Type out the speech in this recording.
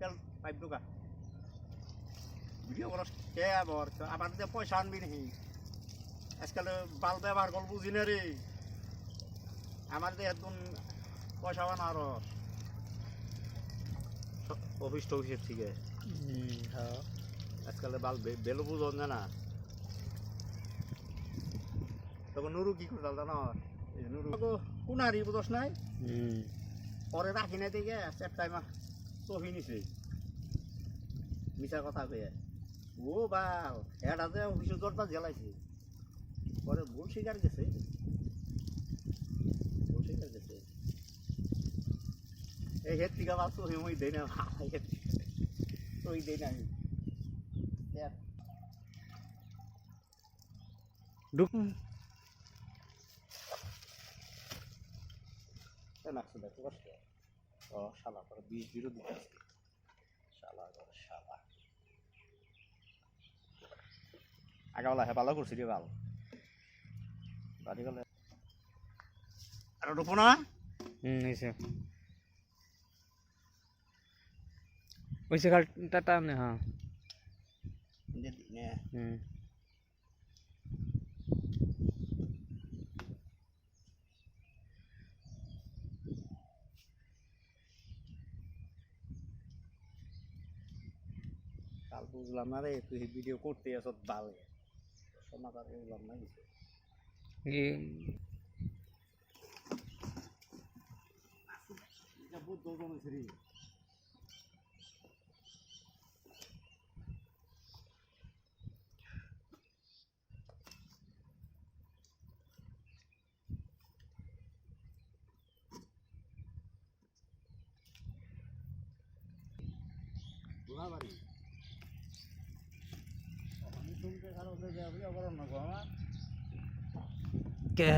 তেল পাইপ ঢোকা ভিডিও করা কে আবার আবার যে পয়সা আনবি নাকি আজকাল বাল ব্যবহার কল বুঝি না রে আমার যে একদম পয়সা বানা আর অফিস টফিসের থেকে আজকাল বাল বেলো বুঝন না তখন নুরু কি করে জানো নুরু কুনারি বুঝস নাই পরে রাখি না দেখে চারটায় মা চহি নিছে মিছা কথা কয়ে ও বাল এটা যে অফিসের দরজা জ্বালাইছে পরে ভুল স্বীকার গেছে এই হেড থেকে বাল চহি মই দেই না চহি দেই না আমি ঢুক নাকছে দেখো কষ্ট ও শালা পরে 20 দিতে আছে শালা শালা আগাওলা হে ভালো করছি রে ভালো বাড়ি গেলে আর ঢুকবো না নিছে ওইসে কাল টাটা নে হ্যাঁ নে কাল বুঝলাম না রে তুই ভিডিও করতে আসত ভালো সমাচার বুঝলাম না কিছু বুদ্ধ জমেছে রে বাড়ি তুমি খারাপ হয়ে যাবে আবার অন্য কে